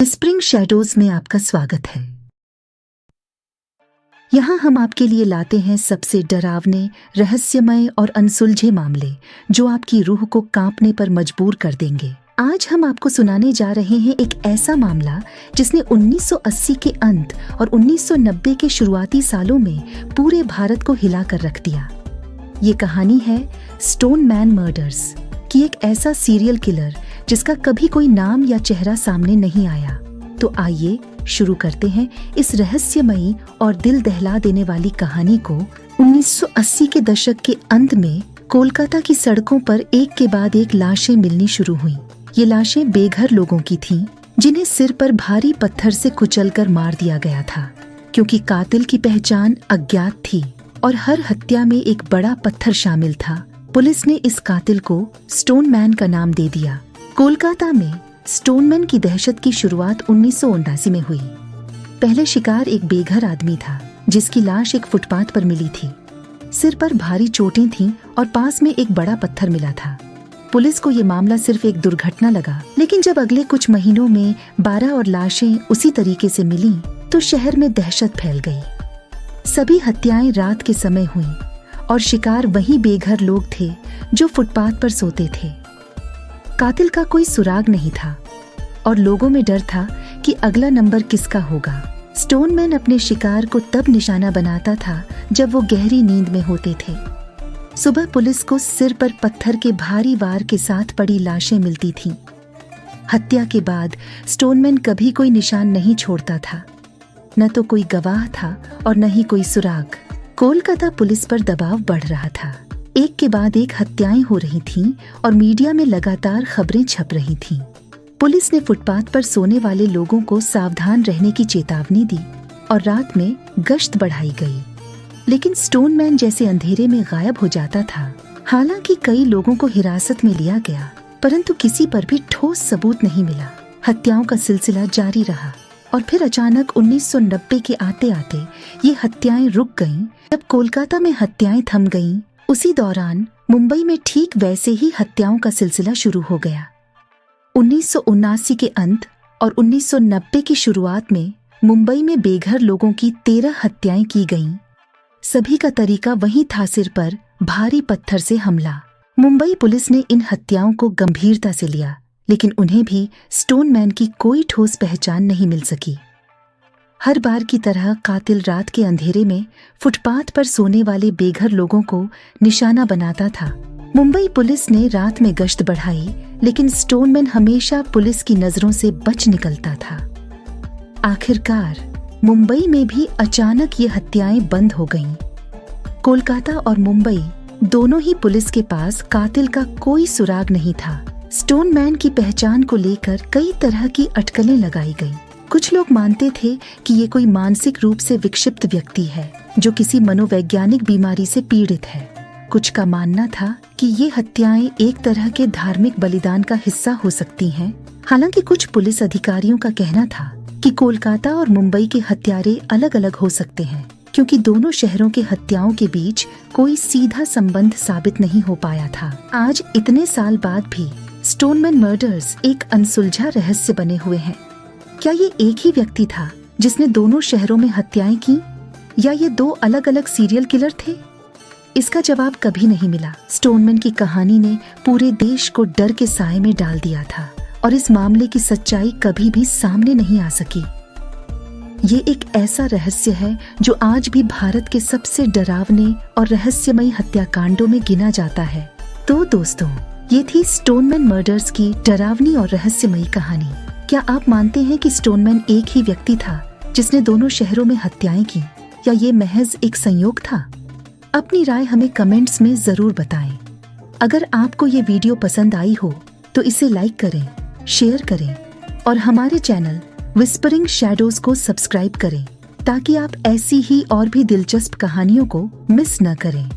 Whispering shadows में आपका स्वागत है। यहाँ हम आपके लिए लाते हैं सबसे डरावने, रहस्यमय और अनसुलझे मामले जो आपकी रूह को कांपने पर मजबूर कर देंगे। आज हम आपको सुनाने जा रहे हैं एक ऐसा मामला जिसने 1980 के अंत और 1990 के शुरुआती सालों में पूरे भारत को हिला कर रख दिया। ये कहानी है स्टोन मैन मर्डर्स की, एक ऐसा सीरियल किलर जिसका कभी कोई नाम या चेहरा सामने नहीं आया। तो आइए शुरू करते हैं इस रहस्यमयी और दिल दहला देने वाली कहानी को। 1980 के दशक के अंत में कोलकाता की सड़कों पर एक के बाद एक लाशें मिलनी शुरू हुई। ये लाशें बेघर लोगों की थीं, जिन्हें सिर पर भारी पत्थर से कुचलकर मार दिया गया था, क्योंकि कातिल की पहचान अज्ञात थी और हर हत्या में एक बड़ा पत्थर शामिल था। पुलिस ने इस कातिल को स्टोन मैन का नाम दे दिया। कोलकाता में स्टोन मैन की दहशत की शुरुआत 1979 में हुई। पहले शिकार एक बेघर आदमी था जिसकी लाश एक फुटपाथ पर मिली थी। सिर पर भारी चोटें थीं और पास में एक बड़ा पत्थर मिला था। पुलिस को ये मामला सिर्फ एक दुर्घटना लगा, लेकिन जब अगले कुछ महीनों में 12 और लाशें उसी तरीके से मिली तो शहर में दहशत फैल गई। सभी हत्याएं रात के समय हुईं और शिकार वही बेघर लोग थे जो फुटपाथ पर सोते थे। कातिल का कोई सुराग नहीं था और लोगों में डर था कि अगला नंबर किसका होगा। स्टोन मैन अपने शिकार को तब निशाना बनाता था जब वो गहरी नींद में होते थे। सुबह पुलिस को सिर पर पत्थर के भारी वार के साथ पड़ी लाशें मिलती थीं। हत्या के बाद स्टोन मैन कभी कोई निशान नहीं छोड़ता था। न तो कोई गवाह था और न ही कोई सुराग। कोलकाता पुलिस पर दबाव बढ़ रहा था। एक के बाद एक हत्याएं हो रही थीं और मीडिया में लगातार खबरें छप रही थीं। पुलिस ने फुटपाथ पर सोने वाले लोगों को सावधान रहने की चेतावनी दी और रात में गश्त बढ़ाई गई। लेकिन स्टोन मैन जैसे अंधेरे में गायब हो जाता था। हालांकि कई लोगों को हिरासत में लिया गया, परंतु किसी पर भी ठोस सबूत नहीं मिला। हत्याओं का सिलसिला जारी रहा और फिर अचानक 1990 के आते आते ये हत्याएं रुक गईं। जब कोलकाता में हत्याएं थम गईं, उसी दौरान मुंबई में ठीक वैसे ही हत्याओं का सिलसिला शुरू हो गया। 1979 के अंत और 1990 की शुरुआत में मुंबई में बेघर लोगों की 13 हत्याएं की गईं। सभी का तरीका वही था, सिर पर भारी पत्थर से हमला। मुंबई पुलिस ने इन हत्याओं को गंभीरता से लिया, लेकिन उन्हें भी स्टोन मैन की कोई ठोस पहचान नहीं मिल सकी। हर बार की तरह कातिल रात के अंधेरे में फुटपाथ पर सोने वाले बेघर लोगों को निशाना बनाता था। मुंबई पुलिस ने रात में गश्त बढ़ाई, लेकिन स्टोन मैन हमेशा पुलिस की नजरों से बच निकलता था। आखिरकार मुंबई में भी अचानक ये हत्याएं बंद हो गईं। कोलकाता और मुंबई दोनों ही पुलिस के पास कातिल का कोई सुराग नहीं था। स्टोन मैन की पहचान को लेकर कई तरह की अटकलें लगाई गईं। कुछ लोग मानते थे कि ये कोई मानसिक रूप से विक्षिप्त व्यक्ति है जो किसी मनोवैज्ञानिक बीमारी से पीड़ित है। कुछ का मानना था कि ये हत्याएं एक तरह के धार्मिक बलिदान का हिस्सा हो सकती हैं। हालांकि कुछ पुलिस अधिकारियों का कहना था कि कोलकाता और मुंबई के हत्यारे अलग अलग हो सकते हैं, क्योंकि दोनों शहरों के हत्याओं के बीच कोई सीधा संबंध साबित नहीं हो पाया था। आज इतने साल बाद भी स्टोन मैन मर्डर्स एक अनसुलझा रहस्य बने हुए हैं। क्या ये एक ही व्यक्ति था जिसने दोनों शहरों में हत्याएं की, या ये दो अलग अलग सीरियल किलर थे? इसका जवाब कभी नहीं मिला। स्टोन मैन की कहानी ने पूरे देश को डर के साए में डाल दिया था और इस मामले की सच्चाई कभी भी सामने नहीं आ सकी। ये एक ऐसा रहस्य है जो आज भी भारत के सबसे डरावने और रहस्यमयी हत्याकांडों में गिना जाता है। तो दोस्तों, ये थी स्टोन मैन मर्डर्स की डरावनी और रहस्यमयी कहानी। क्या आप मानते हैं कि स्टोन मैन एक ही व्यक्ति था जिसने दोनों शहरों में हत्याएं की, या ये महज एक संयोग था? अपनी राय हमें कमेंट्स में जरूर बताएं। अगर आपको ये वीडियो पसंद आई हो तो इसे लाइक करें, शेयर करें और हमारे चैनल विस्परिंग शैडोज को सब्सक्राइब करें, ताकि आप ऐसी ही और भी दिलचस्प कहानियों को मिस न करें।